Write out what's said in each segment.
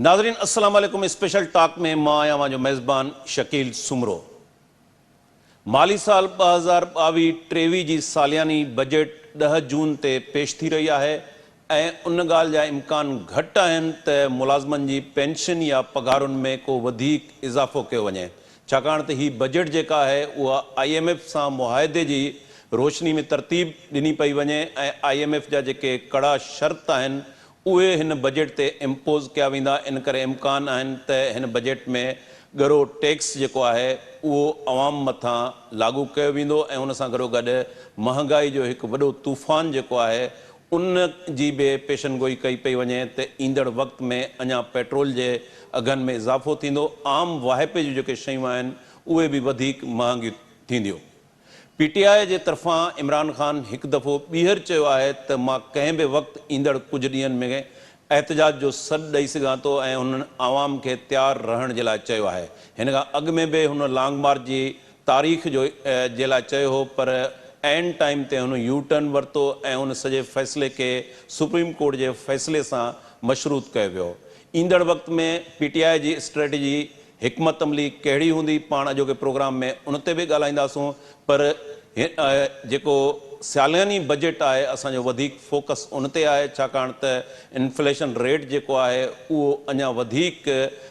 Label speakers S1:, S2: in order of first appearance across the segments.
S1: नाज़रीन अस्सलाम वालेकुम। स्पेशल टॉक में मां आहियां जो मेज़बान शकील सुमरो। माली साल 2022-23 जी सालियानी बजट 10 जून ते पेश थी रही है ऐं उन ॻाल्हि जा इम्कान घटि आहिनि त मुलाज़िमनि जी पेंशन या पघारुनि में को वधीक इज़ाफ़ो कयो वञे, छाकाणि त ही बजट जेका आहे उहा IMF सां मुआहिदे जी रोशनी में तरतीब ॾिनी पई वञे ऐं IMF जा जेके कड़ा शर्त आहिनि उहे हिन बजट ते इम्पोज़ कया वेंदा। इन करे इम्कान आहिनि त हिन बजट में ॻरो टैक्स जेको आहे उहो अवाम मथां लागू कयो वेंदो ऐं उन सां गॾोगॾु महांगाई जो हिकु वॾो तूफ़ान जेको आहे उन जी बि पेशनगोई कई पई वञे त ईंदड़ वक़्त में अञा पेट्रोल जे अघनि में इज़ाफ़ो थींदो, आम वाहिपे जूं जेके शयूं आहिनि उहे बि वधीक महांगियूं थींदियूं। PTI जे तरफ़ां इमरान ख़ान हिकु दफ़ो ॿीहर चयो आहे त मां कंहिं बि वक़्तु ईंदड़ कुझु ॾींहंनि में एहतजाज जो सॾु ॾेई सघां थो ऐं हुननि आवाम खे तयारु रहण जे लाइ चयो आहे। हिन खां अॻु में बि हुन लॉन्ग मार्च जी तारीख़ जे लाइ चयो हो, पर एंड टाइम ते हुन यू टर्न वरितो ऐं उन सॼे फ़ैसिले खे सुप्रीम कोर्ट जे फ़ैसिले सां मशरूत कयो वियो। ईंदड़ वक़्त में PTI जी स्ट्रेटजी हिकमत अमली कहिड़ी हूंदी, पाण अॼोके प्रोग्राम में उन ते बि ॻाल्हाईंदासूं, पर जेको सालियानी बजट आहे असांजो वधीक फोकस उन ते आहे, छाकाणि त इन्फ्लेशन रेट जेको आहे उहो अञा वधीक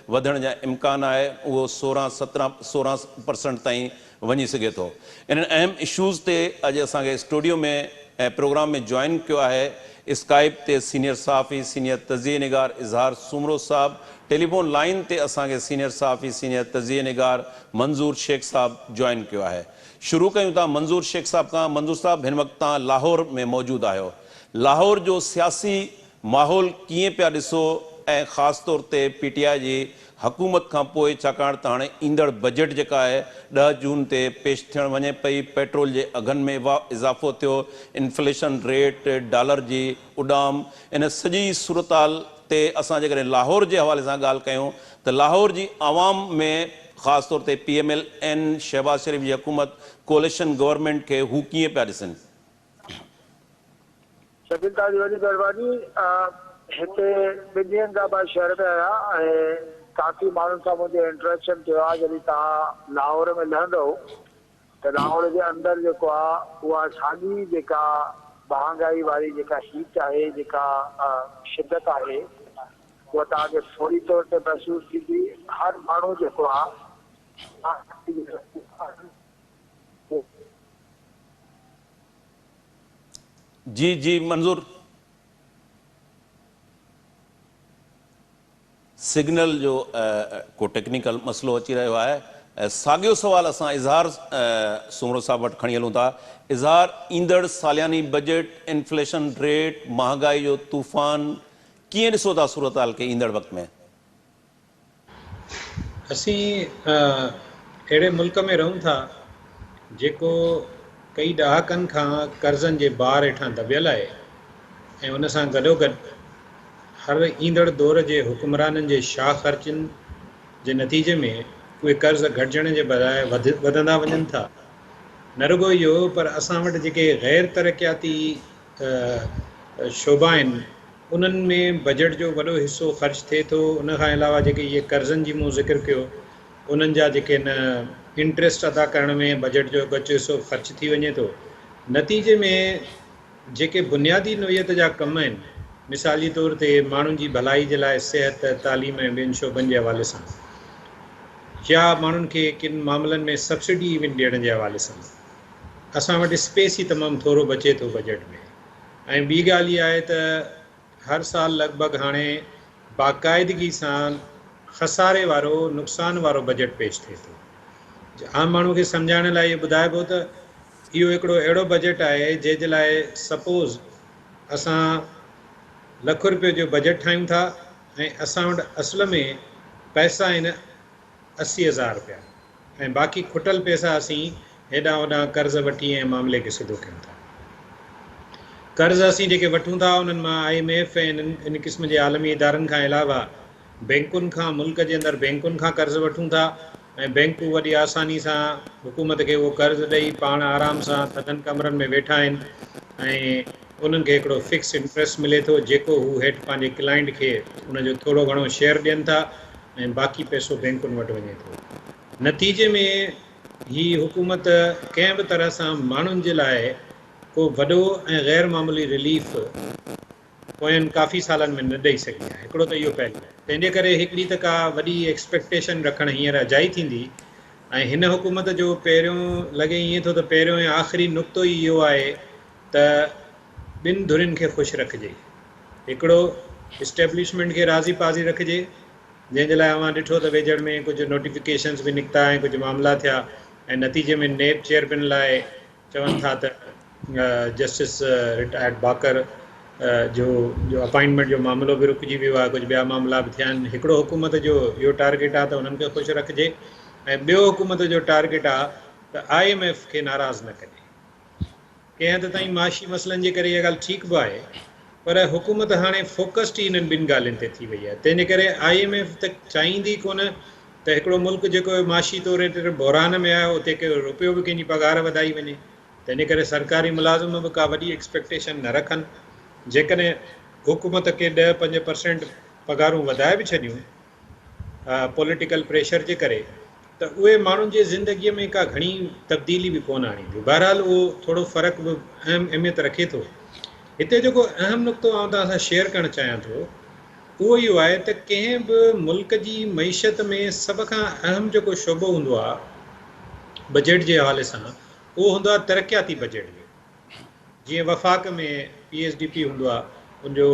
S1: वधण जा इम्कान आहे, उहो 16-17% ताईं वञी सघे थो। इन्हनि अहम इशूज़ ते अॼु असांखे स्टूडियो में ऐं प्रोग्राम में जॉइन कयो आहे स्काइप ते सीनियर सहाफ़ी सीनियर तज़िये निगार इज़हार सुमरो साहब, टेलीफोन लाइन ते असांखे सीनियर सहाफ़ी सीनियर तज़िये निगार मंज़ूर शेख साहब जॉइन कयो आहे। शुरू कयूं था मंज़ूर शेख साहब खां। मंज़ूर साहब, हिन वक़्तु तव्हां लाहौर में मौजूदु आहियो, लाहौर जो सियासी माहौल कीअं पिया ॾिसो ऐं ख़ासि तौर ते PTI जी हुकूमत खां पोइ, छाकाणि त हाणे ईंदड़ बजट जेका आहे 10 जून ते पेश थियण वञे पई, पेट्रोल जे अघनि में इज़ाफ़ो थियो, इन्फ्लेशन रेट, डॉलर जी उॾाम, इन सॼी सूरताल ते असां जेकॾहिं लाहौर जे हवाले सां ॻाल्हि कयूं त लाहौर जी आवाम में ख़ासि तौर ते PMLN शहबाज़ शरीफ़ जी हुकूमत कोalition गवर्नमेंट खे हू कीअं पिया ॾिसनि?
S2: शकील तव्हांजी वॾी महिरबानी। हिते ॿिनि ॾींहंनि खां मां शहर में आहियां ऐं काफ़ी माण्हुनि सां मुंहिंजो इंट्रेक्शन थियो आहे। जॾहिं तव्हां लाहौर में लहंदव त लाहौर जे अंदरि जेको आहे उहा साॻी जेका महांगाई वारी जेका हीट आहे, जेका शिदत आहे, उहा तव्हांखे फौरी तौर ते महसूसु थींदी। हर माण्हू जेको आहे
S1: जी जी मंज़ूर, सिग्नल जो को टेक्निकल मसलो अची रहियो आहे। साॻियो सवाल असां इज़हार सुमरो साहब वटि खणी हलूं था। इज़हार, ईंदड़ सालियानी बजट, इन्फ्लेशन रेट, महांगाई जो तूफ़ान, कीअं ॾिसो था सूरत हाल खे ईंदड़ वक़्त में?
S3: असीं अहिड़े मुल्क में रहूं था जेको कई ॾहाकनि खां कर्ज़नि जे भार हेठां दबियल आहे ऐं उन सां गॾोगॾु हर ईंदड़ दौर जे हुकुमराननि जे शाह ख़र्चनि जे नतीजे में उहे कर्ज़ घटिजण जे बजाए वधंदा वञनि था। न रुॻो इहो, पर असां वटि जेके ग़ैर तरक़ियाती शोबा आहिनि उन्हनि में बजट जो वॾो हिसो ख़र्च थिए थो। उन खां अलावा जेके इहे कर्ज़नि जी मूं ज़िक्र कयो उन्हनि जा जेके न इंट्रस्ट अदा करण में बजट जो हिकु हिसो ख़र्च थी वञे थो। नतीजे में जेके बुनियादी नोयत जा कम आहिनि, मिसाली तौर ते माण्हुनि जी भलाई जे लाइ सिहत, तालीम ऐं ॿियनि शोबनि जे हवाले सां, या माण्हुनि खे किन मामलनि में सब्सिडी इवन ॾियण जे हवाले सां असां वटि स्पेस ई तमामु थोरो बचे थो बजट में। ऐं ॿी ॻाल्हि इहा आहे त हर साल लॻभॻि हाणे बाक़ाइदगी सां खसारे वारो, नुक़सान वारो बजट पेश थिए थो। आम माण्हू खे सम्झाइण लाइ इहो ॿुधाइबो त इहो हिकिड़ो अहिड़ो बजट आहे जंहिंजे लाइ सपोज़ असां ₹1 लख जो बजट ठाहियूं था ऐं असां वटि असल में पैसा आहिनि 80,000 रुपया ऐं बाक़ी खुटल पैसा असीं हेॾां होॾां कर्ज़ वठी ऐं मामले खे सिधो कयूं था। कर्ज़ असीं जेके वठूं था उन्हनि मां IMF ऐं इन क़िस्म जे आलमी इदारनि खां अलावा बैंकुनि खां, मुल्क जे अंदरि बैंकुनि खां कर्ज़ वठूं था ऐं बैंकूं वॾी आसानी सां हुकूमत खे उहो कर्ज़ ॾेई पाण आराम सां थधनि कमरनि में वेठा आहिनि ऐं उन्हनि खे हिकिड़ो फिक्स इंट्रस्ट मिले थो जेको हू हेठि पंहिंजे क्लाइंट खे उनजो थोरो घणो शेयर ॾियनि था ऐं बाक़ी पैसो बैंकुनि वटि वञे थो। नतीजे में ही हुकूमत कंहिं बि तरह सां माण्हुनि जे लाइ को वॾो ऐं ग़ैर मामूली रिलीफ पोयनि काफ़ी सालनि में न ॾेई सघी आहे। हिकिड़ो त इहो पहलू आहे। तंहिंजे करे हिकिड़ी त का वॾी एक्सपेक्टेशन रखणु हींअर अजाई थींदी ऐं हिन हुकूमत जो पहिरियों लॻे ईअं थो त पहिरियों ऐं आख़िरी नुक़्तो ई इहो आहे त ॿिनि धुरियुनि खे ख़ुशि रखिजे। हिकिड़ो इस्टेब्लिशमेंट खे राज़ी पाज़ी रखिजे, जंहिंजे लाइ अवां ॾिठो त वेझड़ में कुझु नोटिफिकेशन्स बि निकिता ऐं कुझु मामला थिया ऐं नतीजे में नेब चेयरमैन लाइ चवनि था त जस्टिस रिटायर्ड बाकर जो अपॉइंटमेंट जो मामिलो बि रुकिजी वियो आहे, कुझु ॿिया मामला बि थिया आहिनि। हिकिड़ो हुकूमत जो इहो टारगेट आहे त उन्हनि खे ख़ुशि रखिजे ऐं ॿियो हुकूमत जो टारगेट आहे त IMF खे नाराज़ न करे। कंहिं हद ताईं माशी मसइलनि जे करे इहा ॻाल्हि ठीकु बि आहे, पर हुकूमत हाणे फोकस्ड ई हिननि ॿिनि ॻाल्हियुनि ते थी वई आहे। तंहिंजे करे IMF त चाहींदी कोन त हिकिड़ो मुल्क जेको माशी तौर ते बहिरान में आहे उते के रुपयो बि कंहिंजी पघार वधाई वञे। तंहिंजे करे सरकारी मुलाज़िम बि का वॾी एक्सपेक्टेशन न रखनि। जेकॾहिं हुकूमत खे 10-5% पघारूं वधाए बि छॾियूं पॉलिटिकल प्रेशर जे करे, त उहे माण्हुनि जी ज़िंदगीअ में का घणी तब्दीली बि कोन आणींदियूं। बहरहाल उहो थोरो फ़र्क़ु बि अहमियत रखे थो। हिते जेको अहम नुक़्तो आउं तव्हां सां शेयर करणु चाहियां थो उहो इहो आहे त कंहिं बि मुल्क जी मईशत में सभ खां अहम जेको शोबो हूंदो आहे बजट जे हवाले सां, उहो हूंदो आहे तरक़ियाती बजट जो। जीअं वफ़ाक़ में PSDP हूंदो आहे, उनजो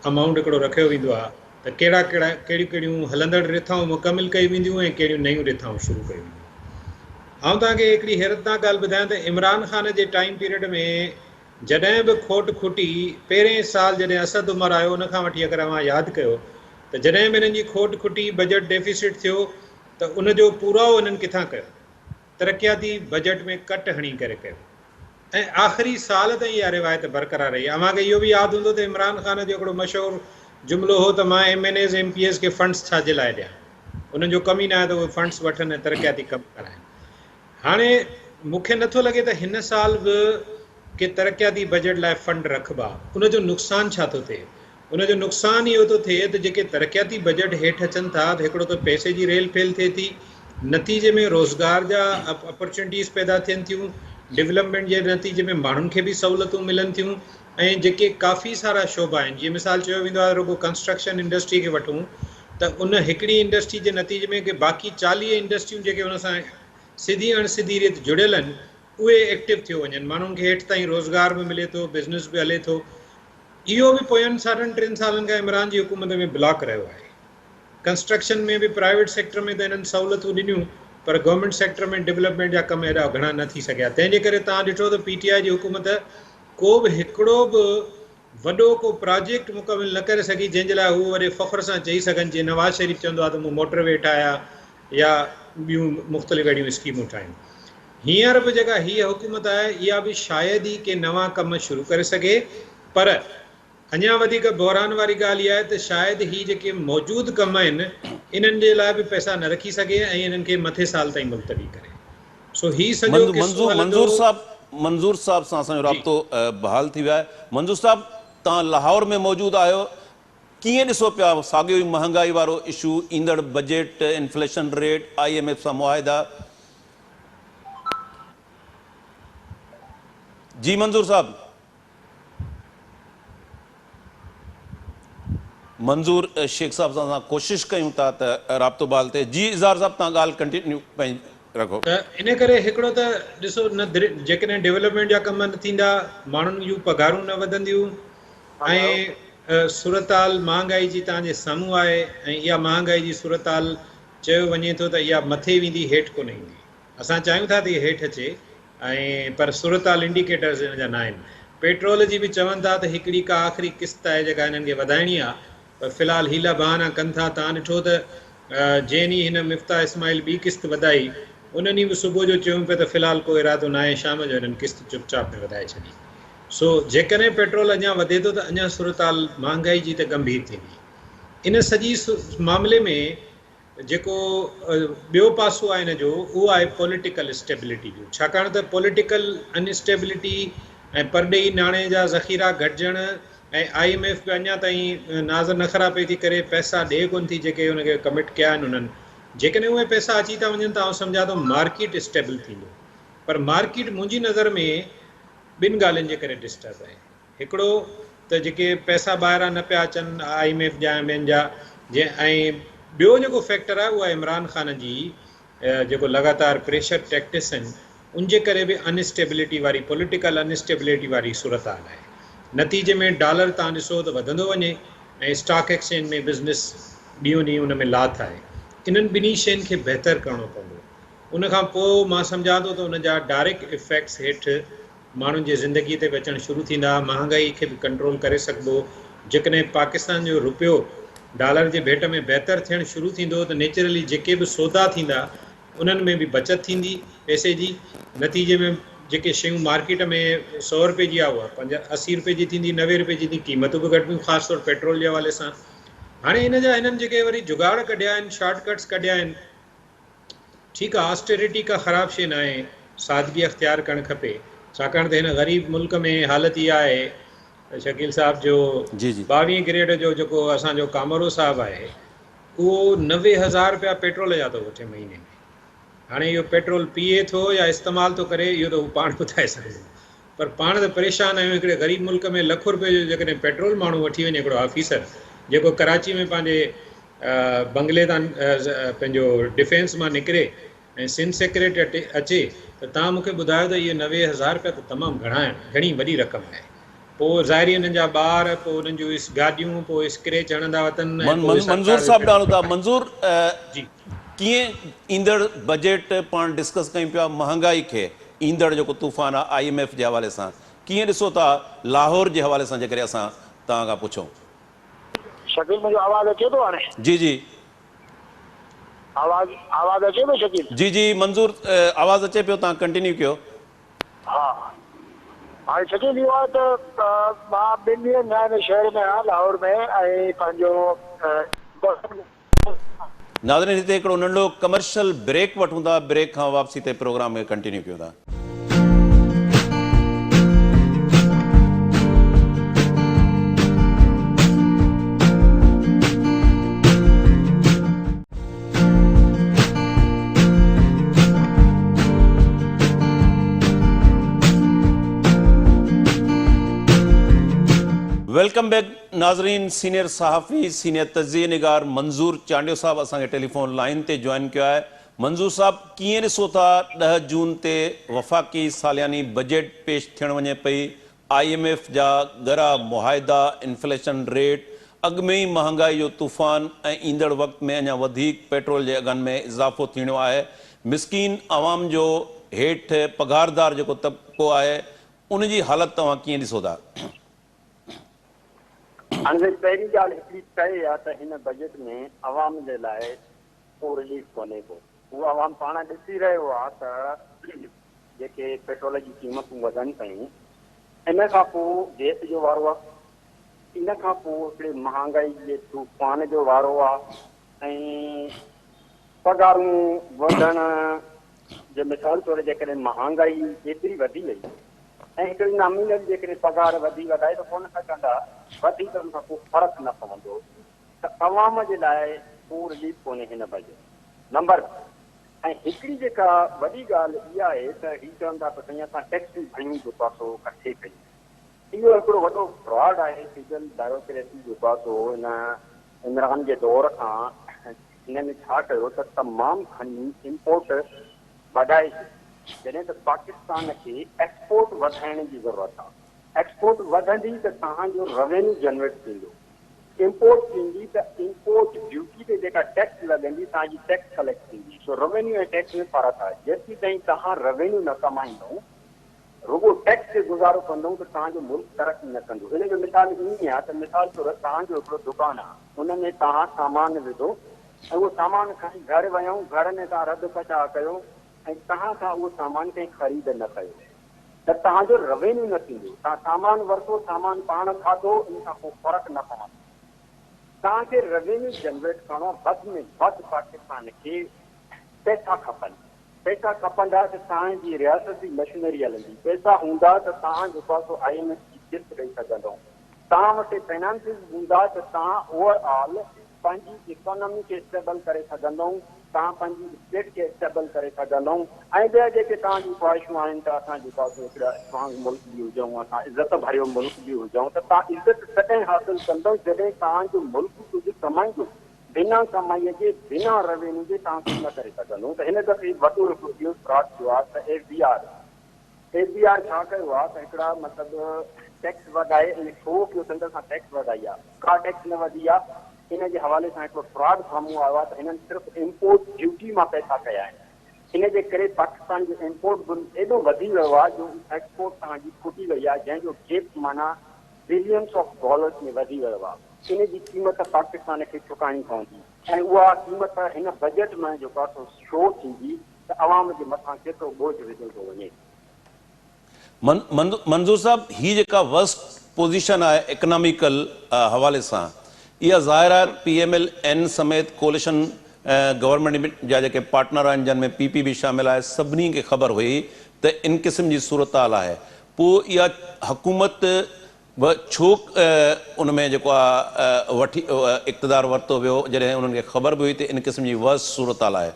S3: अमाउंट हिकिड़ो रखियो वेंदो आहे त कहिड़ियूं कहिड़ियूं हलंदड़ रिथाऊं मुकमिल कयूं वेंदियूं ऐं कहिड़ियूं नयूं रिथाऊं शुरू कयूं वेंदियूं। आउं तव्हांखे हिकिड़ी हैरतनाक ॻाल्हि ॿुधायां त इमरान ख़ान जे टाइम पीरियड में जॾहिं बि खोट खुटी, पहिरें साल जॾहिं असद उमर आयो उन खां वठी अगरि अव्हां यादि कयो त जॾहिं बि हिननि जी खोट खुटी बजट डेफिसिट थियो त उनजो पूरो हिननि किथां कयो, तरक़ियाती बजट में कट हणी करे कयो ऐं आख़िरी साल ताईं इहा रिवायत बरक़रार रही। अव्हांखे इहो बि यादि हूंदो त इमरान ख़ान जो हिकिड़ो मशहूरु जुमिलो हो त मां MNAs MPs खे फंड्स छाजे लाइ ॾियां, उन्हनि जो कमु ई न आहे त उहे फंड्स वठनि ऐं तरक़ियाती कमु कराइनि। हाणे मूंखे नथो लॻे त हिन साल बि के तरक़ियाती बजट लाइ फंड रखिबा। उनजो नुक़सानु छा थो थिए? उनजो नुक़सानु इहो थो थिए त जेके तरक़ियाती बजट हेठि अचनि था त हिकिड़ो त पैसे जी रेल फेल थिए थी, नतीजे में रोज़गार जा अपॉर्चुनिटीज़ पैदा थियनि थियूं, डेवलपमेंट जे नतीजे में माण्हुनि खे बि सहूलियतूं मिलनि थियूं ऐं जेके काफ़ी सारा शोबा आहिनि, जीअं मिसाल चयो वेंदो आहे रुगो कंस्ट्रक्शन इंडस्ट्री खे वठूं त उन हिकिड़ी इंडस्ट्री जे नतीजे में कि बाक़ी 40 इंडस्ट्रियूं जेके उन सां सिधी अणसिधी रीति जुड़ियल आहिनि उहे एक्टिव थियो वञनि, माण्हुनि खे हेठि ताईं रोज़गार बि मिले थो, बिज़नेस बि हले थो। इहो बि पोयनि 3.5 सालनि खां इमरान जी हुकूमत में ब्लॉक रहियो आहे। कंस्ट्रक्शन में बि प्राइवेट सेक्टर में त हिननि सहूलियतूं ॾिनियूं, पर गवर्नमेंट सेक्टर में डेवलपमेंट जा कम एॾा घणा न थी सघिया। तंहिंजे करे तव्हां ॾिठो त PTI जी हुकूमत को बि हिकिड़ो बि वॾो को प्रोजेक्ट मुकमिल न करे सघी जंहिंजे लाइ हू वरी फ़ख्र सां चई सघनि जीअं नवाज़ शरीफ़ चवंदो आहे त मूं मोटरवे ठाहिया या ॿियूं मुख़्तलिफ़ अहिड़ियूं स्कीमूं ठाहियूं। हींअर बि जेका हीअ हुकूमत आहे इहा बि शायदि ई के नवां कम शुरू करे सघे, पर अञा वधीक बहिरान वारी ॻाल्हि इहा आहे त शायदि ही जेके मौजूदु कम आहिनि इन्हनि जे लाइ बि पैसा न रखी सघे ऐं इन्हनि खे मथे साल ताईं मुलतवी करे। सो ही सॼो किस्सो हलंदो।
S1: मंज़ूर साहब सां असांजो राब्तो बहाल थी वियो आहे। मंज़ूर साहब, तव्हां लाहौर में मौजूदु आहियो, कीअं ॾिसो पिया साॻियो ई महांगाई वारो इशू, ईंदड़ बजट, इन्फ्लेशन रेट, IMF सां मुआहिदा? जी मंज़ूर साहब। मंज़ूर शेख साहब सां असां कोशिशि कयूं था त राब्तो बहाल थिए। जी इज़हार साहब, तव्हां ॻाल्हि कंटिन्यू रखो।
S3: त इन करे हिकिड़ो त ॾिसो न, जेकॾहिं डेवलपमेंट जा कम न थींदा, माण्हुनि जूं पघारूं न वधंदियूं ऐं सूरताल महांगाई जी तव्हांजे साम्हूं आहे ऐं इहा महांगाई जी सूरताल चयो वञे थो त इहा मथे वेंदी, हेठि कोन ईंदी। असां चाहियूं था त इहा हेठि अचे ऐं पर सूरताल इंडिकेटर्स हिन जा न आहिनि। पेट्रोल जी बि चवनि था त हिकिड़ी का आख़िरी क़िस्त आहे जेका हिननि खे वधाइणी आहे, पर फ़िलहालु हीला बहाना कनि था। तव्हां ॾिठो त जंहिं ॾींहुं हिन मिफ़्ता इस्माइल ॿी क़िस्त वधाई उन ॾींहुं बि सुबुह जो चयूं पिया त फ़िलहालु को इरादो न आहे, शाम जो हिननि क़िस्त चुपचाप में वधाए छॾी। सो जेकॾहिं पेट्रोल अञा वधे थो त अञा सूरताल महांगाई जी त गंभीर थींदी। इन सॼी मामले में जेको ॿियो पासो आहे हिन जो, उहो आहे पॉलिटिकल स्टेबिलिटी जो। छाकाणि त पॉलिटिकल अनस्टेबिलिटी ऐं परॾेही नाणे जा ज़ख़ीरा घटिजण ऐं IMF बि अञा ताईं नाज़ नख़रा पई थी करे, पैसा ॾिए कोन थी जेके हुनखे कमिट कया आहिनि उन्हनि। जेकॾहिं उहे पैसा अची था वञनि त आउं सम्झां थो मार्केट स्टेबल थींदो, पर मार्केट मुंहिंजी नज़र में ॿिनि ॻाल्हियुनि जे करे डिस्टर्ब आहे। हिकिड़ो त जेके पैसा ॿाहिरां न पिया अचनि IMF जा ऐं ॿियनि जा, ऐं ॿियो जेको फैक्टर आहे उहो आहे इमरान ख़ान जी जेको लगातार प्रेशर टैक्टिस आहिनि, उनजे करे बि अनस्टेबिलिटी वारी पॉलिटिकल अनस्टेबिलिटी वारी सूरत हाल आहे। नतीजे में डॉलर तव्हां ॾिसो त वधंदो वञे ऐं स्टॉक एक्सचेंज में बिज़नेस ॾींहों ॾींहुं उन में लाथ आहे। इन्हनि ॿिन्ही शयुनि खे बहितर करणो पवंदो। उनखां पोइ मां सम्झां थो त उन जा डायरेक्ट इफेक्ट्स हेठि माण्हुनि जी ज़िंदगीअ ते बि अचणु शुरू थींदा, महांगाई खे बि कंट्रोल करे सघिबो। जेकॾहिं पाकिस्तान जो रुपयो डॉलर जे भेट में बहितर थियणु शुरू थींदो त नेचुरली जेके बि सौदा थींदा उन्हनि में बि बचति थींदी पैसे जी। नतीजे में जेके शयूं मार्केट में 100 रुपए जी आहे उहा 80 रुपए जी थींदी, 90 रुपए जी थी, क़ीमतूं बि घटिबियूं, ख़ासि तौरु पेट्रोल जे हवाले सां। हाणे हिननि जेके वरी जुगाड़ कढिया आहिनि, शॉर्टकट्स कढिया आहिनि। ठीकु आहे, ऑस्टेरिटी का ख़राबु शइ न आहे, सादगी अख़्तियार करणु खपे, छाकाणि त हिन ग़रीब मुल्क में हालत इहा आहे शकील साहब जो
S1: जी जी
S3: 22 ग्रेड जो जेको असांजो कामरो साहब आहे उहो 90,000 रुपया पेट्रोल जा थो वठे महीने में। हाणे इहो पेट्रोल पीए थो या इस्तेमालु थो करे इहो त हू पाण ॿुधाए सघंदो, पर पाण त परेशान आहियूं। हिकिड़े ग़रीब मुल्क में ₹1,00,000 जो जेकॾहिं पेट्रोल माण्हू वठी वञे, हिकिड़ो ऑफिसर जेको कराची में पंहिंजे बंगले तां पंहिंजो डिफेंस मां निकिरे ऐं सिंध सेक्रेटरी अचे त तव्हां मूंखे ॿुधायो त इहे 90,000 रुपया त तमामु घणा आहिनि, घणी वॾी रक़म आहे। पोइ ज़ाहिरी हुननि जा ॿार, पोइ हुननि जूं गाॾियूं, पोइ स्क्रेच हणंदा वतन।
S1: मंज़ूर साहब ॾाढो था मंज़ूर
S3: जी
S1: कीअं ईंदड़ बजट पाण डिस्कस कयूं पिया महांगाई खे, ईंदड़ जेको तूफ़ान आहे IMF जे हवाले सां कीअं ॾिसो था, लाहौर जे हवाले सां जेकॾहिं असां तव्हां खां पुछूं।
S2: शकील मुंहिंजो आवाज़ अचे थो हाणे?
S1: जी जी
S2: आवाज़ अचे थो शकील?
S1: जी जी मंज़ूर आवाज़ अचे पियो, तव्हां कंटिन्यू कयो।
S2: हा, हाणे शकील इहो आहे त मां 2 ॾींहं नए शहर में आहियां, लाहौर में, ऐं पंहिंजो
S1: नाज़रीन हिते हिकिड़ो नंढो कमर्शियल ब्रेक वठूं था, ब्रेक खां वापसी ते प्रोग्राम खे कंटिन्यू कयूं था। वेलकम बैक नाज़रीन। सीनियर सहाफ़ी, सीनियर तज़िये निगार मंज़ूर चांडियो साहब असांखे टेलीफोन लाइन ते जॉइन किया है। मंज़ूर साहब कीअं ॾिसो था 10 जून ते वफ़ाक़ी सालियानी बजट पेश थियण वञे पई, IMF जा ॻरा मुआहिदा, इन्फ्लेशन रेट, अॻु में ई महांगाई जो तूफ़ान ऐं ईंदड़ वक़्त में अञा वधीक पेट्रोल जे अघनि में इज़ाफ़ो थींदो आहे। मिसकीन आवाम जो हेठि पघारदार जेको तबिको आहे उन जी हालत तव्हां कीअं ॾिसो था?
S4: हाणे पहिरीं ॻाल्हि हिकिड़ी तय आहे त हिन बजट में आवाम जे लाइ को रिलीफ कोन्हे को। उहो आवाम पाण ॾिसी रहियो आहे त जेके पेट्रोल जी क़ीमतूं वधनि पयूं, इन खां पोइ गैस जो वारो आहे, इन खां पोइ हिकिड़े महांगाई जे तूफ़ान जो वारो आहे, ऐं पघारूं वधण जे मिसाल तौरु जेकॾहिं महांगाई एतिरी वधी वई ऐं हिकिड़ी नामीनल जेकॾहिं पघार वधाए त कोन सघंदा, वधीक हुन खां पोइ फ़र्क़ु न पवंदो, त अवाम जे लाइ को रिलीफ कोन्हे हिन बजट नंबर। ऐं हिकिड़ी जेका वॾी ॻाल्हि इहा आहे त हीअ चवनि था त साईं असां टैक्सूं भरियूं जो पासो कठे कयूं। इहो हिकिड़ो वॾो फ्रॉड आहे। फिजल ब्यूरोक्रेसी जो पासो हिन इमरान जे दौर खां हिननि छा कयो त तमामु घणी इम्पोर्ट वधाए, जॾहिं त पाकिस्तान खे एक्सपोर्ट वधाइण जी ज़रूरत आहे। एक्सपोर्ट वधंदी त तव्हांजो रेवेन्यू जनरेट थींदो, इम्पोर्ट थींदी त इम्पोर्ट ड्यूटी ते जेका टैक्स लॻंदी तव्हांजी टैक्स कलेक्ट थींदी। सो रेवेन्यू ऐं टैक्स में फ़र्क़ु आहे। जेसीं ताईं तव्हां रेवेन्यू न कमाईंदो, रुगो टैक्स ते गुज़ारो कंदो त तव्हांजो मुल्क तरक़ी न कंदो। हिन जो मिसाल ईअं आहे त मिसाल तौरु तव्हांजो हिकिड़ो दुकानु आहे, हुन में तव्हां सामान विधो ऐं उहो सामान खणी घर वियूं, घर में तव्हां रद पचा कयो ऐं तव्हां खां उहो सामान कंहिं ख़रीद न कयो त तव्हांजो रेवेन्यू न थींदो। तव्हां सामान वरितो, सामान पाण खाधो, इन खां पोइ फ़र्क़ु न पवंदो। तव्हांखे रेवेन्यू जनरेट करणो, वधि में वधि पाकिस्तान खे पैसा खपनि। पैसा खपंदा त तव्हांजी रियासत जी मशीनरी हलंदी, पैसा हूंदा त तव्हां जेको आहे सो IMF जी किस्त ॾेई सघंदो, तव्हां वटि फाइनेंसिस हूंदा त तव्हां ओवरऑल पंहिंजी इकोनॉमी खे स्टेबल करे सघंदो, तव्हां पंहिंजी स्टेट खे स्टेबल करे सघंदो। ऐं ॿिया जेके तव्हांजी ख़्वाहिशूं आहिनि त असां जेको आहे सो हिकिड़ा स्ट्रॉन्ग मुल्क बि हुजूं, असां इज़त भरियो मुल्क बि हुजूं, त तव्हां इज़त तॾहिं हासिलु कंदो जॾहिं तव्हांजो मुल्क कुझु कमाईंदो। बिना कमाईअ जे बिना रेवेन्यू जे तव्हां कुझु न करे सघंदो। त हिन दफ़े वॾो हिकिड़ो इहो फ्रॉड थियो आहे त FBR छा कयो आहे त हिकिड़ा मतिलबु टैक्स वधाए, छो कयो सिंध सां टैक्स वधाई आहे, का टैक्स न वधी आहे। इन जे हवाले सां हिकिड़ो फ्रॉड साम्हूं आयो आहे त हिननि सिर्फ़ु इम्पोर्ट ड्यूटी मां पैसा कया आहिनि। इन जे करे पाकिस्तान जो इम्पोर्ट बिल एॾो वधी वियो आहे जो एक्सपोर्ट तव्हांजी खुटी वई आहे, जंहिंजो गेप माना बिलियंस ऑफ डॉलर्स में वधी वियो आहे। इन जी क़ीमत पाकिस्तान खे चुकाइणी पवंदी ऐं उहा क़ीमत हिन बजट में जेको आहे सो शो थींदी त अवाम जे मथां केतिरो बोझ विधो थो वञे।
S1: मंजूर साहब, ही जेका वर्स्ट पोजीशन आहे इकोनॉमिकल हवाले सां, इहा ज़ाहिर आहे PMLN समेत कोलिशन गवर्नमेंट जा जेके पार्टनर आहिनि जिन में PP बि शामिल आहे, सभिनी खे ख़बर हुई त इन क़िस्म जी सूरत हाल आहे। पोइ इहा हुकूमत छो उन में जेको आहे वठी इक़्तिदार वरितो वियो जॾहिं उन्हनि खे ख़बर बि हुई त इन क़िस्म जी वर्स्ट सूरत हाल आहे?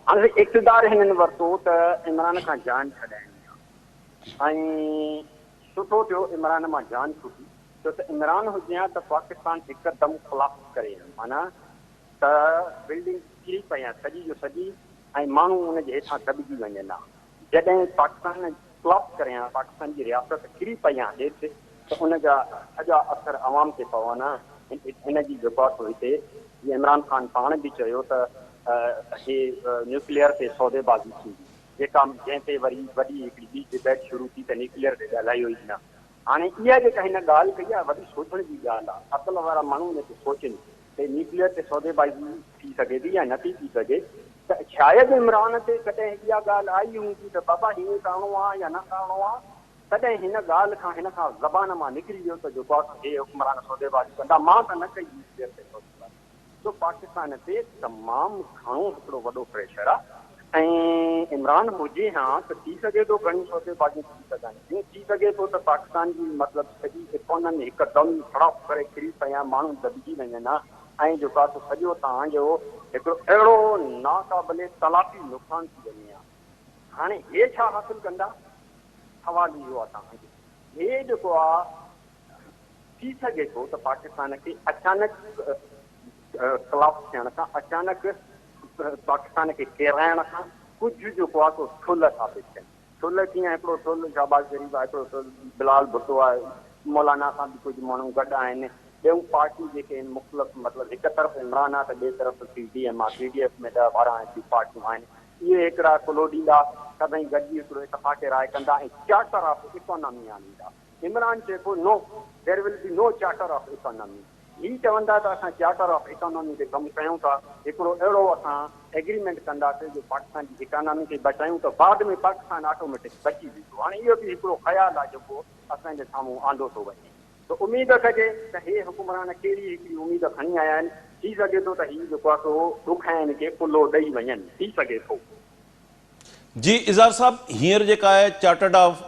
S4: हाणे इक़्तिदार हिननि वरितो त इमरान खां जान छॾाइणी आहे ऐं सुठो थियो इमरान मां जान छुटी, छो त इमरान हुजे हा त पाकिस्तान हिकदमि ख़िलाफ़ करे, माना त बिल्डिंग किरी पई आहे सॼी जो सॼी ऐं माण्हू उनजे हेठां दॿिजी वञनि हा। जॾहिं पाकिस्तान ख़िलाफ़ करे हा, पाकिस्तान जी रियासत किरी पई आहे हेठि, त उनजा सॼा असर अवाम ते पवनि हा। हिन जी जेको आहे हिते जीअं इमरान ख़ान पाण बि चयो त हे न्यूक्लियर ते सौदेबाज़ी थींदी, जंहिं ते वरी वॾी हिकिड़ी ॿी डिबेट शुरू थी त न्यूक्लियर ते ॻाल्हायो ई न। हाणे इहा जेका हिन ॻाल्हि कई आहे वॾी सोचण जी ॻाल्हि आहे, अक़ल वारा माण्हू हिन ते सोचनि त न्यूक्लियर ते सौदेबाज़ी थी सघे थी या नथी थी सघे। त शायदि इमरान ते कॾहिं इहा ॻाल्हि आई हूंदी त बाबा हीअं करिणो आहे या न करिणो आहे, तॾहिं हिन ॻाल्हि खां हिन खां ज़बान मां निकिरी वियो त जेको आहे हे हुकुमरान सौदेबाज़ी कंदा, मां त न कई न्यूक्लियर ते सौदेबाज़ी। तो पाकिस्तान ते तमामु घणो हिकिड़ो वॾो प्रेशर आहे ऐं इमरान हुजे हा त थी सघे थो घणी सौदेबाज़ी थी सघनि, थी सघे थो त पाकिस्तान जी मतिलबु सॼी इकोनॉमी हिकदमि खड़प करे किरी पिया, माण्हू दॿिजी वञनि हा ऐं जेको आहे सॼो तव्हांजो हिकिड़ो अहिड़ो नाक़ाबिले तलाफ़ी नुक़सान थी वञे हा। हाणे हे छा हासिलु कंदा, सवाल इहो आहे तव्हांजो। हे जेको आहे थी सघे थो त पाकिस्तान खे अचानक ख़िलाफ़ थियण खां, अचानक पाकिस्तान खे किराइण खां कुझु जेको आहे ठुल साबित थियनि। ठुल कीअं, हिकिड़ो ठुल शाहबाज़ शरीफ़ आहे, हिकिड़ो ठुल बिलाल भुट्टो आहे, मौलाना सां बि कुझु माण्हू गॾु आहिनि, ॿियूं पार्टियूं जेके आहिनि मुख़्तलिफ़, मतिलबु हिकु तरफ़ इमरान आहे त ॿिए तरफ़ CDM आहे, CDF में 10-12 पार्टियूं आहिनि। इहे हिकिड़ा कुलो ॾींदा, सभई गॾिजी हिकिड़ो इतफ़ाक़ राय कंदा ऐं चार्टर ऑफ इकोनॉमी आणींदा। इमरान चए पोइ no, there will be no charter of economy. ही चवंदा त असां चार्टर ऑफ इकोनॉमी ते कमु कयूं था, हिकिड़ो अहिड़ो असां एग्रीमेंट कंदासीं जो पाकिस्तान जी इकोनॉमी खे बचायूं, त बाद में पाकिस्तान ऑटोमेटिक बची वेंदो। हाणे इहो बि हिकिड़ो ख़्यालु आहे जेको असांजे साम्हूं आंदो थो वञे। त उमेद कजे त हे हुकुमरान कहिड़ी हिकिड़ी उमेद खणी आया आहिनि, थी सघे थो त हीउ जेको आहे सो दुख आहिनि खे पुलो ॾेई वञनि, थी सघे थो।
S1: जी इज़ार साहब, हींअर जेका आहे चार्टर्ड ऑफ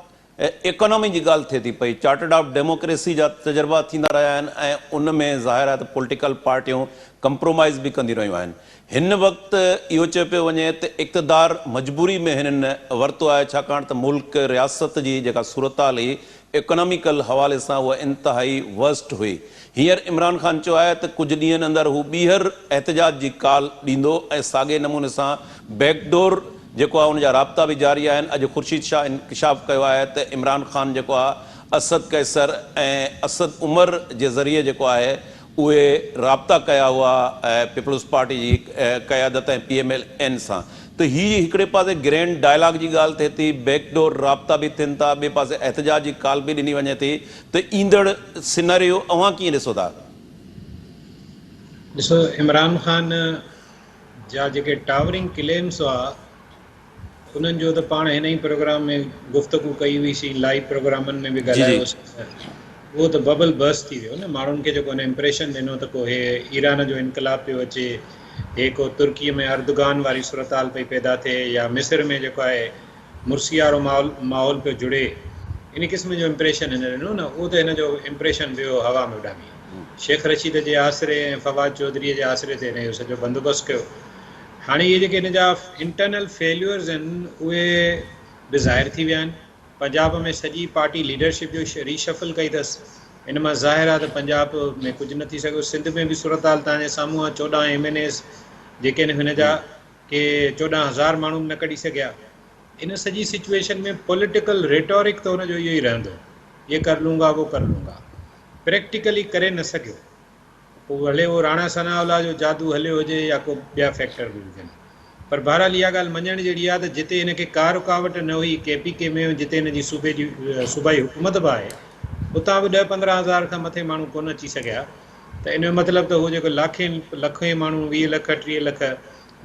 S1: इकोनॉमी जी ॻाल्हि थिए थी पई, चार्टर्ड ऑफ डेमोक्रेसी जा तजर्बा थींदा रहिया आहिनि ऐं उन में ज़ाहिर आहे त पॉलिटिकल पार्टियूं कंप्रोमाइज़ बि कंदी रहियूं आहिनि। हिन वक़्तु इहो चयो पियो वञे त इक़्तिदार मजबूरी में हिननि वरितो आहे, छाकाणि त मुल्क रियासत जी जेका सूरत हाल हुई इकोनॉमिकल हवाले सां उहा इंतिहाई वर्स्ट हुई। हींअर इमरान ख़ान चयो आहे त कुझु ॾींहंनि अंदरि हू ॿीहर एहतजाज जी कॉल ॾींदो ऐं साॻे नमूने सां बैकडोर जेको आहे उनजा राब्ता बि जारी आहिनि। अॼु ख़ुर्शीद शाह इंकिशाफ़ कयो आहे त इमरान ख़ान जेको आहे असद कैसर ऐं असद उमर जे ज़रिए जेको आहे उहे राब्ता कया हुआ पीपल्स पार्टी जी क़यादत ऐं PMLN सां। त हीअ हिकिड़े पासे ग्रैंड डायलॉग जी ॻाल्हि थिए थी, बैकडोर राब्ता बि थियनि था, ॿिए पासे एहतजाज जी कॉल बि ॾिनी वञे थी, त ईंदड़ सिनेरियो अव्हां कीअं ॾिसो था?
S3: ॾिसो, इमरान ख़ान जा जेके टावरिंग क्लेम्स हुआ उन्हनि जो त पाण हिन ई प्रोग्राम में गुफ़्तगू कई हुईसीं, लाइव प्रोग्रामनि में बि ॻाल्हायोसीं। उहो त बबल बस्ट थी वियो न, माण्हुनि खे जेको हिन इम्प्रेशन ॾिनो त को हे ईरान जो इनकलाब पियो अचे हे को तुर्कीअ में अर्दगान वारी सूरताल पई पैदा थिए या मिस्र में जेको आहे मुर्सी वारो माहौल पियो जुड़े, इन क़िस्म जो इम्प्रेशन हिन ॾिनो न, उहो त हिन जो इम्प्रेशन वियो हवा में उॾामी। शेख रशीद जे आसिरे ऐं फवाद चौधरीअ जे आसिरे ते हिन जो सॼो बंदोबस्तु कयो। हाणे इहे जेके हिन जा इंटरनल फेल्यूअर्स आहिनि उहे बि ज़ाहिर थी विया आहिनि। पंजाब में सॼी पार्टी लीडरशिप जो रीशफल कई अथसि, इन मां ज़ाहिर आहे त पंजाब में कुझु न थी सघियो। सिंध में बि सूरत हाल तव्हांजे साम्हूं आहे, 14 MNAs जेके आहिनि हिन जा के 14,000 माण्हू न कढी सघिया। इन सॼी सिचुएशन में पॉलिटिकल रेटोरिक त हुनजो इहो ई रहंदो, ये कर लूंगा वो कर लूंगा, प्रैक्टिकली करे न सघियो। पोइ हले उहो राणा सनाउल्ला जो जादू हलियो हुजे या को ॿिया फैक्टर बि हुजनि, पर बहरहाल इहा ॻाल्हि मञण जहिड़ी आहे त जिते हिनखे का रुकावट न हुई KPK में, जिते हिन जी सूबाई हुकूमत बि आहे, उतां बि 10-15 हज़ार खां मथे माण्हू कोन अची सघिया। त इन जो मतिलबु त उहो जेको लखे माण्हू 20 लख 30 लख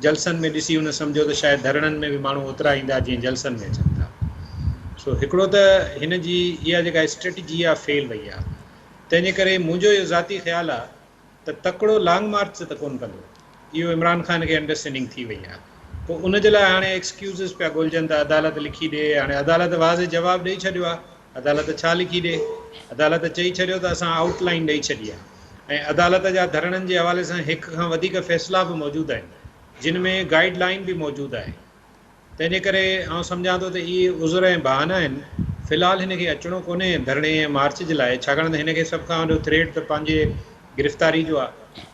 S3: जलसनि में ॾिसी हुन सम्झो त शायदि धरणनि में बि माण्हू ओतिरा ईंदा जीअं जलसनि में अचनि था। सो हिकिड़ो त हिन जी इहा जेका स्ट्रेटजी आहे फेल वई आहे। तंहिंजे करे मुंहिंजो इहो ज़ाती ख़्यालु आहे त तकिड़ो लॉन्ग मार्च त कोन कंदो, इहो इमरान ख़ान खे अंडरस्टैंडिंग थी वई आहे। पोइ उनजे लाइ हाणे एक्सक्यूज़िस पिया ॻोल्हजनि त अदालत लिखी ॾिए। हाणे अदालत वाज़े जवाबु ॾेई छॾियो आहे। अदालत छा लिखी ॾिए? अदालत चई छॾियो त असां आउटलाइन ॾेई छॾी आहे, ऐं अदालत जा धरणनि जे हवाले सां 1 खां वधीक फ़ैसिला बि मौजूदु आहिनि, जिन में गाइडलाइन बि मौजूदु आहे। तंहिंजे करे आउं सम्झां थो त इहे उज़ुर ऐं बहाना आहिनि। फ़िलहालु हिन खे अचिणो कोन्हे धरणे ऐं मार्च जे लाइ, छाकाणि त हिन खे सभ खां वॾो थ्रेट त पंहिंजे गिरफ़्तारी जो आहे।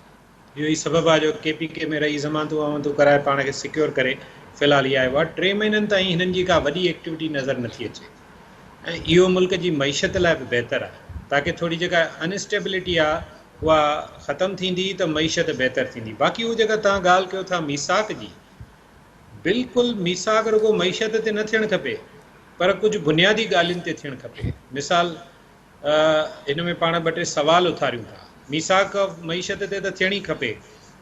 S3: इहो ई सबबु आहे जो KPK में रही ज़मानतूं वमानतूं कराए पाण खे सिक्योर करे फ़िलहालु इहा आयो आहे। 3 महीननि ताईं हिननि जी का वॾी एक्टिविटी नज़र नथी अचे, ऐं इहो मुल्क जी मईशत लाइ बि बहितरु आहे, ताकी थोरी जेका अनस्टेबिलिटी आहे उहा ख़तमु थींदी त मईशत बहितरु थींदी। बाक़ी उहा जेका तव्हां ॻाल्हि कयो था मीसाक जी, बिल्कुलु मीसाक रुगो मईशत ते न थियणु खपे, पर कुझु बुनियादी ॻाल्हियुनि ते थियणु खपे। मिसाल हिन में पाण 2-3 सवाल उथारियूं था। मीसाक मईशत ते त थियणी खपे।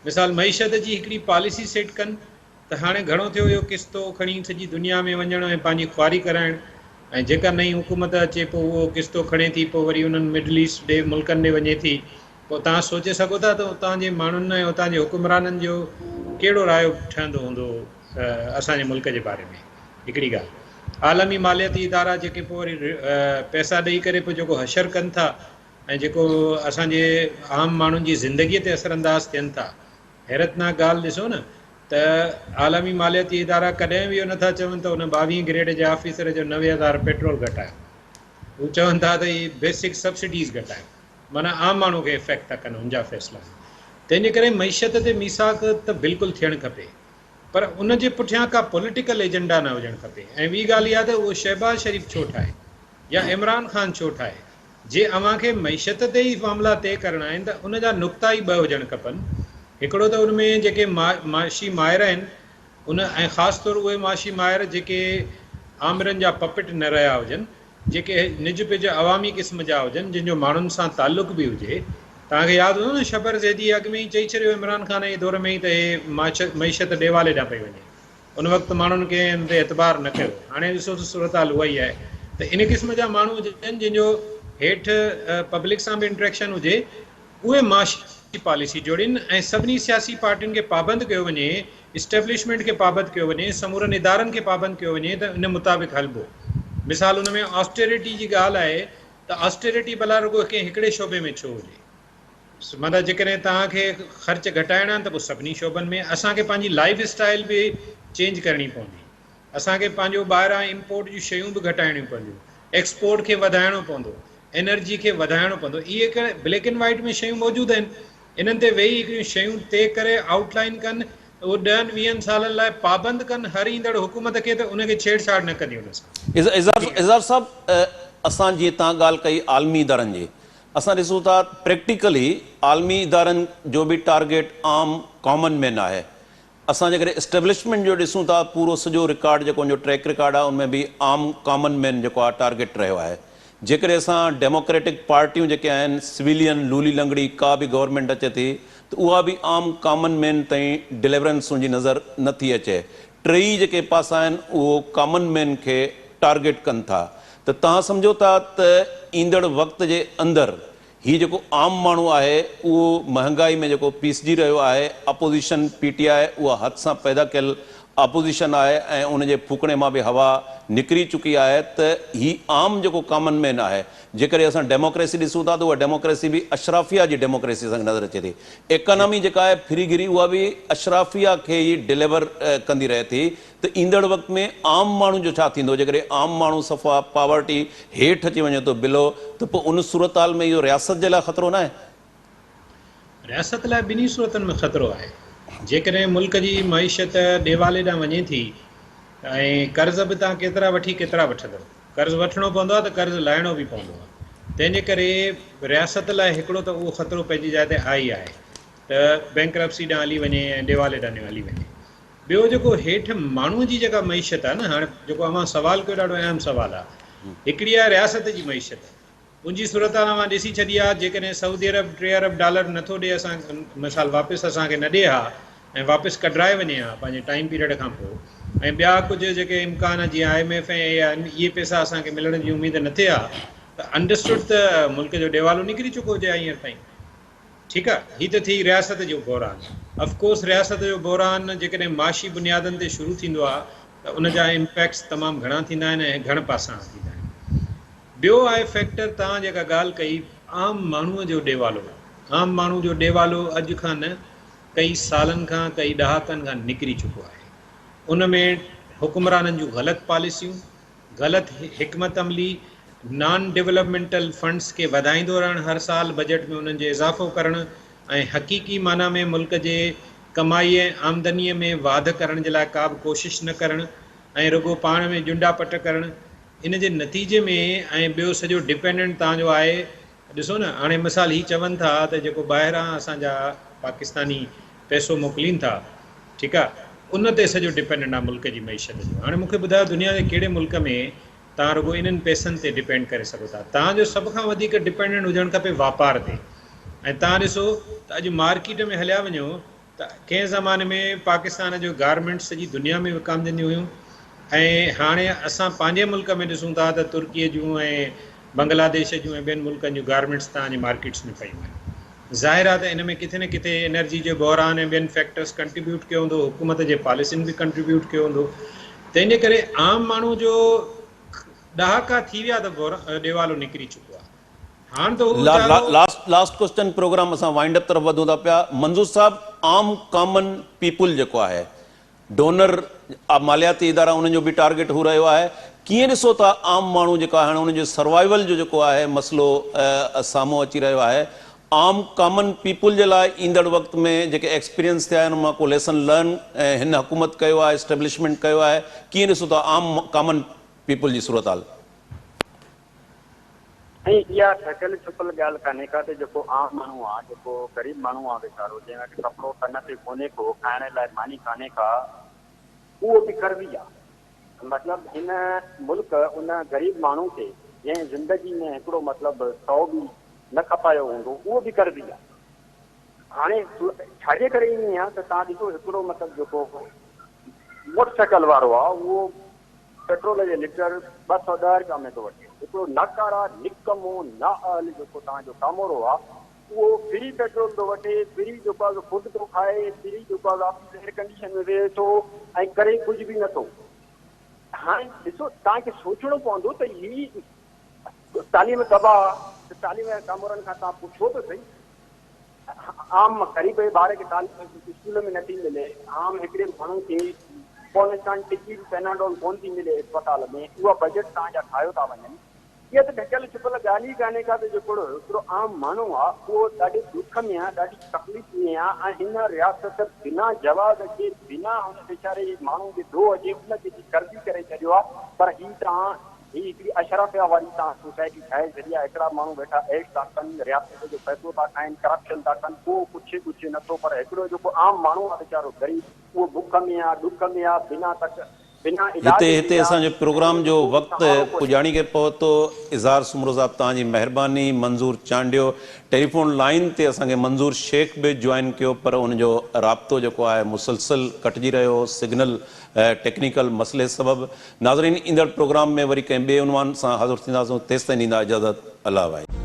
S3: मिसाल मईशत जी हिकिड़ी पॉलिसी सेट कनि त हाणे घणो थियो इहो किस्तो खणी सॼी दुनिया में वञणु ऐं पंहिंजी ख्वारी कराइणु, ऐं जेका नई हुकूमत अचे पोइ उहो किस्तो खणे थी, पोइ वरी उन्हनि मिडल ईस्ट मुल्कनि ॾे वञे थी। पोइ तव्हां सोचे सघो था त उतां जे माण्हुनि ऐं उतां जे हुकुमराननि जो कहिड़ो रायो ठहंदो हूंदो असांजे मुल्क जे बारे में। हिकिड़ी ॻाल्हि, आलमी मालियाती इदारा जेके पोइ वरी पैसा ॾेई करे पोइ जेको हशर कनि था ऐं जेको असांजे आम माण्हुनि जी ज़िंदगीअ ते असरअंदाज़ थियनि था। हैरतनाक ॻाल्हि ॾिसो न त आलमी मालियाती इदारा कॾहिं बि इहो नथा चवनि त हुन 22 ग्रेड जे ऑफिसर जो 90,000 पेट्रोल घटायो। हू चवनि था त इहे बेसिक सब्सिडीज़ घटायो, माना आम माण्हू खे इफेक्ट था कनि उनजा फ़ैसिला। तंहिंजे करे मईशत ते मीसाक त बिल्कुलु थियणु खपे, पर उन जे पुठियां का पॉलिटिकल एजेंडा न हुजणु खपे। ऐं ॿी ॻाल्हि इहा त उहो शहबाज़ शरीफ़ छो ठाहे या इमरान ख़ान छो ठाहे। जे अव्हां खे मईशत ते ई मामला तय करणा आहिनि त उन जा नुक़्ता ई 2 हुजणु खपनि। हिकिड़ो त उन में जेके माशी माहिर आहिनि उन, ऐं ख़ासि तौरु उहे माशी माहिर जेके आमिरनि जा पपिट न रहिया हुजनि, जेके निज पिज अवामी क़िस्म जा हुजनि, जिन जो माण्हुनि सां तालुक़ बि हुजे। तव्हांखे यादि हूंदो न शबर ज़ैदी अॻु में ई चई छॾियो इमरान ख़ान जे दौर में ई त हे मईशत ॾेवाले ॾांहुं पई वञे। उन वक़्तु माण्हुनि खे हिन ते एतबार न कयो। हाणे ॾिसो त सूरत हाल उहा ई आहे। त इन क़िस्म जा माण्हू हुजनि जिन जो हेठि पब्लिक सां बि इंट्रैक्शन हुजे, उहे माशी पॉलिसी जोड़नि ऐं सभिनी सियासी पार्टियुनि खे पाबंद कयो वञे, इस्टेब्लिशमेंट खे पाबंद कयो वञे, समूरनि इदारनि खे पाबंद कयो वञे त इन मुताबिक़ हलबो। मिसाल उन में ऑस्टेरिटी जी ॻाल्हि आहे त ऑस्टेरिटी भला रुगो कंहिं हिकिड़े शोबे में छो हुजे। मतिलबु जेकॾहिं तव्हांखे ख़र्च घटाइणा आहिनि त पोइ सभिनी शोबनि में। असांखे पंहिंजी लाइफ स्टाइल बि चेंज करणी पवंदी। असांखे पंहिंजो ॿाहिरां इम्पोर्ट जूं शयूं बि घटाइणियूं पवंदियूं, एक्सपोर्ट खे वधाइणो पवंदो, एनर्जी खे वधाइणो पवंदो। इहे हिकिड़े ब्लैक एंड वाइट में शयूं मौजूदु आहिनि। इन्हनि ते वेही हिकिड़ियूं शयूं तय करे आउटलाइन कनि, उहो 10-20 सालनि लाइ पाबंद कनि हर ईंदड़ हुकूमत खे, त उनखे छेड़छाड़ न कंदी उन सां।
S1: इज़ार साहब, असां जीअं तव्हां ॻाल्हि कई आलमी इदारनि जी, असां ॾिसूं था प्रैक्टिकली आलमी इदारनि जो बि टारगेट आम कॉमन मैन आहे। असां जेकॾहिं इस्टेब्लिशमेंट जो ॾिसूं था, पूरो सॼो रिकॉर्ड जेको उनजो ट्रैक रिकॉर्ड आहे, उनमें बि आम कॉमन मैन जेको आहे टारगेट रहियो आहे। जेकॾहिं असां डेमोक्रेटिक पार्टियूं जेके आहिनि, सिविलियन लूली लंगड़ी का बि गवर्नमेंट अचे थी त उहा बि आम कॉमन मैन ताईं डिलीवरेंस उनजी नज़र नथी अचे। टई जेके पासा आहिनि उहो कॉमन मैन खे टारगेट कनि था। त तव्हां सम्झो था त ईंदड़ वक़्त जे अंदरि ही जेको आम माण्हू आहे उहो महांगाई में जेको पीसजी रहियो आहे, अपोज़िशन PTI उहा हद सां पैदा कयल अपोज़िशन आहे ऐं उन जे फूकणे मां बि हवा निकिरी चुकी आहे, त ही आम जेको कॉमन मैन आहे, जेकॾहिं असां डेमोक्रेसी ॾिसूं था त उहा डेमोक्रेसी बि अशराफिया जी डेमोक्रेसी असांखे नज़र अचे थी। इकॉनमी जेका आहे फ्रीगिरी उहा बि अशराफिया खे ई डिलीवर कंदी रहे थी। त ईंदड़ वक़्त में आम माण्हू जो छा थींदो? जेकॾहिं आम माण्हू सफ़ा पावर्टी हेठि अची वञे थो बिलो, त पोइ उन सूरत हाल में इहो रियासत जे लाइ ख़तरो न आहे?
S3: रियासत लाइ ॿिन्ही सूरतनि में ख़तरो आहे। जेकॾहिं मुल्क जी मईशत ॾेवाले ॾांहुं वञे थी ऐं कर्ज़ बि तव्हां केतिरा वठी केतिरा वठंदव, कर्ज़ वठिणो पवंदो आहे त कर्ज़ लाहिणो बि पवंदो आहे। तंहिंजे करे रियासत लाइ हिकिड़ो त उहो ख़तरो पंहिंजी जाइ ते आहे ई आहे त बैंक्रप्सी ॾांहुं हली वञे ऐं ॾेवाले ॾांहुं हली वञे। ॿियो जेको हेठि माण्हूअ जी जेका मईशत आहे न, हाणे जेको अव्हां सुवालु कयो ॾाढो अहम सुवालु आहे। हिकिड़ी आहे रियासत जी मईशत, उनजी सूरत हाल मां ॾिसी छॾी आहे। जेकॾहिं सऊदी अरब 3 अरब डॉलर नथो ॾिए, असां मिसाल वापसि असांखे न ॾिए हा ऐं वापसि कढाए वञे हा पंहिंजे टाइम पीरियड खां पोइ, ऐं ॿिया कुझु जेके इम्कान जीअं IMF ऐं इहे पैसा असांखे मिलण जी उमेद न थिए हा, त अंडरस्टूड त मुल्क जो ॾेवालो निकिरी चुको हुजे हींअर ताईं। ठीकु आहे, हीअ त थी रियासत जो बहरान। ऑफकोर्स रियासत जो बहरान जेकॾहिं माशी बुनियादनि ते शुरू थींदो आहे त उन जा इम्पैक्ट्स तमामु घणा थींदा आहिनि ऐं घण पासा थींदा आहिनि। ॿियो आहे फैक्टर, तव्हां जेका ॻाल्हि कई आम माण्हूअ जो ॾेवालो। आम माण्हू जो ॾेवालो अॼु खां न कई सालनि खां, कई ॾहाकनि खां निकिरी चुको आहे। उन में हुकुमराननि जूं ग़लति पॉलिसियूं, ग़लति हिकमत अमली, नॉन डेवलपमेंटल फंड्स खे वधाईंदो रहणु, हर साल बजट में उन्हनि जो इज़ाफ़ो करणु ऐं हक़ीक़ी माना में मुल्क जे कमाई ऐं आमदनीअ में वाध करण जे लाइ का बि कोशिशि न करणु ऐं रुॻो पाण में जुंडा पट करणु। इन जे नतीजे में ऐं ॿियो सॼो डिपेंडेंट तव्हांजो आहे। ॾिसो न, हाणे मिसाल ही चवनि था त जेको ॿाहिरां असांजा पाकिस्तानी पैसो मोकिलीनि था, ठीकु आहे, उन ते सॼो डिपेंडेंट आहे मुल्क जी मईशत जो। हाणे मूंखे ॿुधायो, दुनिया जे कहिड़े मुल्क में तव्हां रुॻो इन्हनि पैसनि ते डिपेंड करे सघो था? तव्हांजो सभ खां वधीक डिपेंडेंट हुजणु खपे वापार ते। ऐं तव्हां ॾिसो त अॼु मार्केट में हलिया वञो त कंहिं ज़माने में पाकिस्तान जो गारमेंट्स सॼी दुनिया में विकामजंदियूं हुयूं, ऐं हाणे असां पंहिंजे मुल्क में ॾिसूं था त तुर्कीअ जूं ऐं बांग्लादेश जूं ऐं ॿियनि मुल्कनि जूं गारमेंट्स तव्हांजे मार्केट्स में पयूं आहिनि। ज़ाहिर आहे त इन में किथे न किथे एनर्जी जो बहरान ऐं ॿियनि फैक्टर्स कंट्रीब्यूट कयो हूंदो, हुकूमत जे पॉलिसियुनि बि कंट्रीब्यूट कयो हूंदो। तंहिंजे करे आम माण्हू जो ॾहाका थी विया त ॾेवालो निकिरी चुको आहे। हाणे त हू
S1: लास्ट क्वेश्चन प्रोग्राम असां वाइंड अप तरफ़ वधूं था पिया। मंज़ूर साहब, आम कॉमन पीपुल जेको आहे, डोनर मालियाती इदारा, उन्हनि जो बि टारगेट हू रहियो आहे। कीअं ॾिसो था आम माण्हू जेको आहे, हाणे उनजो सर्वाइवल जो जेको आहे मसइलो साम्हूं अची रहियो आहे, आम कॉमन पीपुल जे लाइ ईंदड़ वक़्त में जेके एक्सपीरियंस थिया आहिनि उन मां को लेसन लर्न हिन हुकूमत कयो आहे, एस्टेब्लिशमेंट कयो आहे, कीअं ॾिसो था आम कॉमन पीपुल जी सूरत हाल?
S4: ऐं इहा ठकियल छुपल ॻाल्हि कान्हे का, त जेको आम माण्हू आहे, जेको ग़रीब माण्हू आहे वीचारो, जंहिंखे कपिड़ो कन ते कोन्हे को, खाइण लाइ मानी कान्हे का, उहो बि कर्ज़ी आहे। मतिलबु हिन मुल्क उन ग़रीब माण्हू खे जंहिं ज़िंदगी में हिकिड़ो मतिलबु 100 बि न खपायो हूंदो, उहो बि कर्ज़ी आहे। हाणे छाजे करे ईअं आहे त तव्हां ॾिसो, हिकिड़ो मतिलबु जेको मोटरसाइकिल वारो आहे उहो पेट्रोल जे लीटर 210 रुपया में थो वठे। हिकिड़ो नकारा निकमो नाअल जेको तव्हांजो कामोरो आहे, उहो फ्री पेट्रोल थो वठे, फ्री जेको आहे फुड थो खाए, फ्री जेको आहे ऑफिस एयर कंडीशन में वेहे थो ऐं करे कुझु बि नथो। हाणे ॾिसो, तव्हांखे सोचणो पवंदो त ही तालीम तबाह, तालीम जे कामोरनि खां तव्हां पुछो त सही। आम ग़रीब ॿार खे तालीम स्कूल में नथी मिले, आम हिकिड़े माण्हू खे पॉलिस्टान टिकी पेनाडोल कोन थी मिले अस्पताल में, उहा बजट तव्हांजा ठाहियो था वञनि। इहा त ढकियल छुपल ॻाल्हि ई कान्हे का, त हिकिड़ो आम माण्हू आहे उहो ॾाढे दुख में आहे, ॾाढी तकलीफ़ में आहे, ऐं हिन रियासत बिना जवाब अचे, बिना हुन वीचारे माण्हू खे दो अचे, उनखे कर्ज़ी करे छॾियो आहे। पर ही तव्हां ही हिकिड़ी अशराफिया वारी तव्हां सोसाइटी ठाहे छॾी आहे। हिकिड़ा माण्हू वेठा ऐश था कनि, रियासत जो पैसो था खाइनि, करप्शन था कनि, को कुझु नथो। पर हिकिड़ो जेको आम माण्हू आहे वीचारो ग़रीब, उहो बुख में आहे, ॾुख में आहे, बिना
S1: हिते असांजे प्रोग्राम जो वक़्तु पुॼाणी खे पहुतो। इज़हार सुमरो साहब, तव्हांजी महिरबानी। मंज़ूर चांडियो, टेलीफोन लाइन ते असांखे मंज़ूर शेख बि जॉइन कयो, पर उनजो राब्तो जेको आहे मुसलसल कटिजी रहियो, सिग्नल टेक्निकल मसइले सबबु। नाज़रीन, ईंदड़ प्रोग्राम में वरी कंहिं ॿिए उनवान सां हाज़िर थींदासीं। तेसिताईं ॾींदा इजाज़त। अल्लाह वाहे।